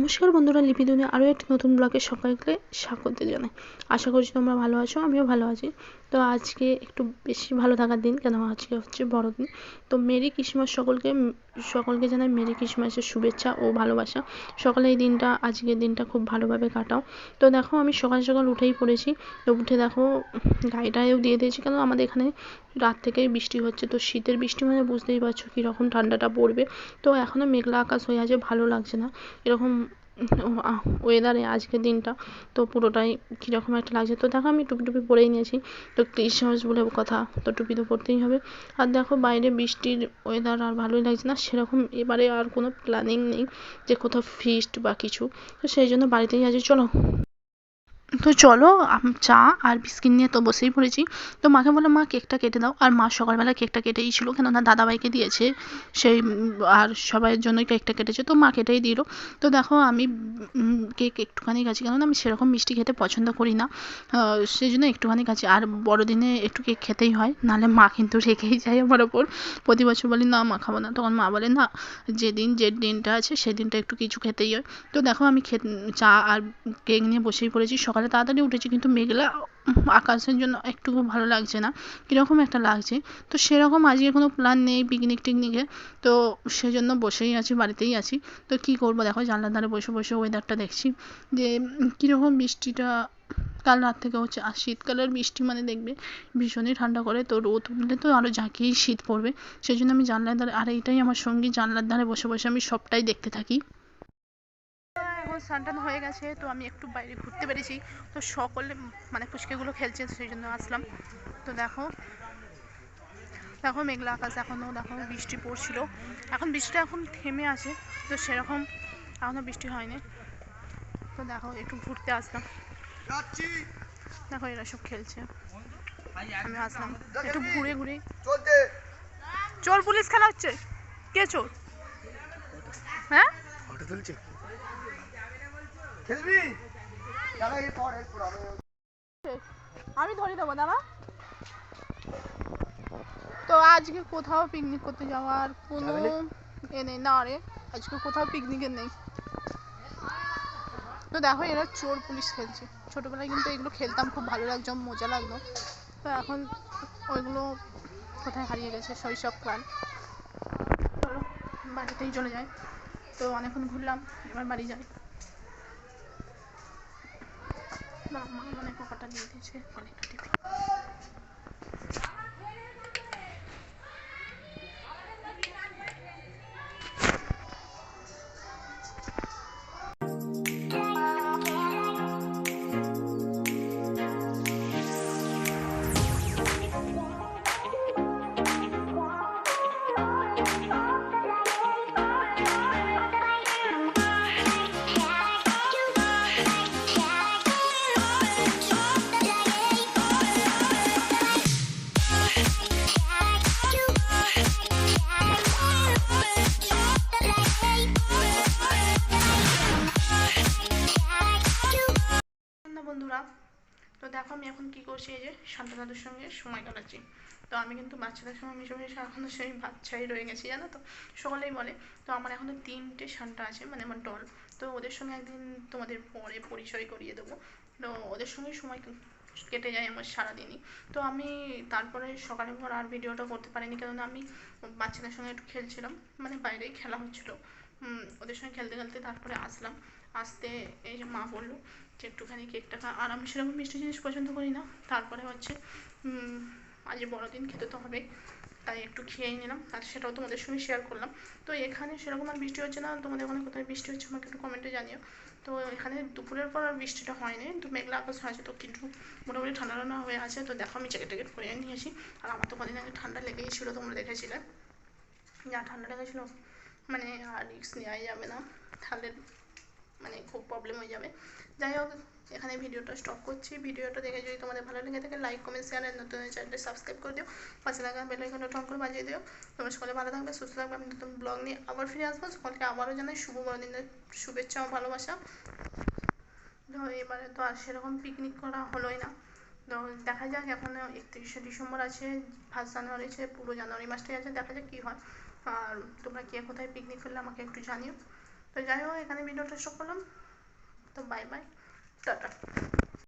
নমস্কার বন্ধুরা, লিপি দুনিয়া আরও একটি নতুন ব্লগে সকলকে স্বাগত জানাই। আশা করছি তোমরা ভালো আছো, আমিও ভালো আছি। তো আজকে একটু বেশি ভালো থাকার দিন, কেন আজকে হচ্ছে বড়দিন। তো মেরি ক্রিসমাস সকলকে জানাই মেরি ক্রিসমাসের শুভেচ্ছা ও ভালোবাসা। সকালে এই দিনটা, আজকের দিনটা খুব ভালোভাবে কাটাও। তো দেখো আমি সকাল সকাল উঠেই পড়েছি। তো উঠে দেখো গাড়িটাও দিয়ে দিয়েছি, কেন আমাদের এখানে রাত থেকেই বৃষ্টি হচ্ছে। তো শীতের বৃষ্টি মানে বুঝতেই পারছো কীরকম ঠান্ডাটা পড়বে। তো এখনও মেঘলা আকাশ হয়ে আছে, ভালো লাগছে না এরকম ওয়েদারে আজকের দিনটা। তো পুরোটাই কীরকম একটা লাগছে। তো দেখো আমি টুপি টুপি পরেই নিয়েছি, তো ক্রিসমাস বলে কথা, তো টুপি তো পরতেই হবে। আর দেখো বাইরে বৃষ্টির ওয়েদার আর ভালোই লাগছে না সেরকম। এবারে আর কোনো প্ল্যানিং নেই যে কোথাও ফিস্ট বা কিছু, তো সেই জন্য বাড়িতেই আছি। চলো তো চলো চা আর বিস্কিট নিয়ে তো বসেই পড়েছি। তো মাকে বললাম মা কেকটা কেটে দাও, আর মা সকালবেলা কেকটা কেটেই ছিল, কেননা দাদাভাইকে দিয়েছে সেই আর সবাইয়ের জন্যই কেকটা কেটেছে, তো মা কেটেই দিল। তো দেখো আমি কেক একটুখানি খাচ্ছি, কেননা আমি সেরকম মিষ্টি খেতে পছন্দ করি না, সেই জন্য একটুখানি খাচ্ছি। আর বড়দিনে একটু কেক খেতেই হয়, নাহলে মা কিন্তু রেখেই যায় আমার ওপর। প্রতি বছর বলি না মা খাবো না, তখন মা বলে না, যে দিনটা আছে সেই দিনটা একটু কিছু খেতেই হয়। তো দেখো আমি চা আর কেক নিয়ে বসেই পড়েছি। সকালে তাড়াতাড়ি উঠেছি, কিন্তু মেঘলা আকাশের জন্য একটু ভালো লাগছে না, কীরকম একটা লাগছে। তো সেরকম আজকে কোনো প্ল্যান নেই পিকনিক টিকনিকে, তো সেজন্য বসেই আছি, বাড়িতেই আছি। তো কী করবো, দেখো জানলার ধারে বসে বসে ওয়েদারটা দেখছি যে কীরকম বৃষ্টিটা কাল রাত থেকে হচ্ছে। আর শীতকালের বৃষ্টি মানে দেখবে ভীষণই ঠান্ডা করে, তো রোদ উঠলে তো আরও ঝাঁকিয়েই শীত পড়বে। সেই জন্য আমি জানলার ধারে, আর এইটাই আমার সঙ্গী, জানলার ধারে বসে বসে আমি সবটাই দেখতে থাকি। এখন স্নান হয়ে গেছে, তো আমি একটু বাইরে ঘুরতে পেরেছি। তো সকলে মানে পুচকেগুলো খেলছে, সেই জন্য আসলাম। তো দেখো দেখো মেঘলা আকাশ, এখনও দেখো বৃষ্টি পড়ছিল, এখন বৃষ্টিটা এখন থেমে আছে, তো সেরকম এখনও বৃষ্টি হয়নি। তো দেখো একটু ঘুরতে আসলাম, দেখো এরা সব খেলছে, আমি আসলাম একটু ঘুরে ঘুরে। চোর পুলিশ খেলা হচ্ছে, কে চোর? হ্যাঁ আমি ধরে দেবো দাঁড়া। তো আজকে কোথাও পিকনিক করতে যাওয়ার কোনো এ নেই না রে, আজকে কোথাও পিকনিকের নেই। তো দেখো এরা চোর পুলিশ খেলছে, ছোটোবেলায় কিন্তু এগুলো খেলতাম, খুব ভালো লাগতো, মজা লাগতো। তো এখন ওইগুলো কোথায় হারিয়ে গেছে শৈশব কাল। চলো বাড়িতেই চলে যায়। তো অনেকক্ষণ ঘুরলাম, এবার বাড়ি যাই। মা মানে পোকাটা দিয়ে দিয়েছে অনেকটা টিপি। বন্ধুরা, তো দেখো আমি এখন কি করছি, এই যে শান্ত দাদুর সঙ্গে সময় কাটাচ্ছি। তো আমি কিন্তু বাচ্চাদের সঙ্গে মিশে এখনও সেই বাচ্চাই রয়ে গেছি, জানো তো, সকলেই বলে। তো আমার এখনও 3টে শান্তা আছে, মানে আমার ডল। তো ওদের সঙ্গে একদিন তোমাদের পরে পরিচয় করিয়ে দেবো। তো ওদের সঙ্গে সময় কেটে যায় আমার সারাদিনই। তো আমি তারপরে সকালের পর আর ভিডিওটা করতে পারিনি, কেননা আমি বাচ্চাদের সঙ্গে একটু খেলছিলাম, মানে বাইরেই খেলা হচ্ছিলো। ওদের সঙ্গে খেলতে খেলতে তারপরে আসতে এই যে মা বললো যে একটুখানি কেকটা খা। আর আমি সেরকম মিষ্টি জিনিস পছন্দ করি না, তারপরে হচ্ছে আজ বড়দিন, খেতে তো হবে, তাই একটু খেয়েই নিলাম, আর সেটাও তোমাদের সঙ্গে শেয়ার করলাম। তো এখানে সেরকম আর বৃষ্টি হচ্ছে না, তোমাদের ওখানে কোথায় বৃষ্টি হচ্ছে আমাকে একটু কমেন্টে জানিও। তো এখানে দুপুরের পর আর বৃষ্টিটা হয়নি, তো মেঘলা আকাশ আছে, তো কিন্তু মোটামুটি ঠান্ডা ঠান্ডা হয়ে আছে। তো দেখো আমি জ্যাকেট ট্যাকেট পরে নিয়েছি। আর আমার তো কদিন আগে ঠান্ডা লেগেই ছিল, তোমরা দেখেছিলে, যা ঠান্ডা লেগেছিলো, মানে আর রিস্ক নেওয়াই যাবে না, তাহলে মানে খুব প্রবলেম হয়ে যাবে। যাই হোক, এখানে ভিডিওটা স্টপ করছি। ভিডিওটা দেখে যদি তোমাদের ভালো লেগে থাকে, লাইক কমেন্ট শেয়ার, আর নতুন চ্যানেলটা সাবস্ক্রাইব করে দিও, পাশে থাকা বেল আইকনটা টন করে বাজিয়ে দিও। তোমরা সকলে ভালো থাকবে, সুস্থ থাকবে। আমি নতুন ব্লগ নিয়ে আবার ফিরে আসবো। সকলকে আবারও জানাই শুভ বড়দিনের শুভেচ্ছা ও ভালোবাসা। তো এবারে তো আর সেরকম পিকনিক করা হলোই না, তো দেখা যাক, এখন 31শে ডিসেম্বর আছে, 1 জানুয়ারি আছে, পুরো জানুয়ারি মাসটাই আছে, দেখা যাক কী হয়। আর তোমরা কে কোথায় পিকনিক করলে আমাকে একটু জানিও। তো যাই হোক, এখানে ভিডিওটা শেষ করলাম। তো বাই বাই, টাটা।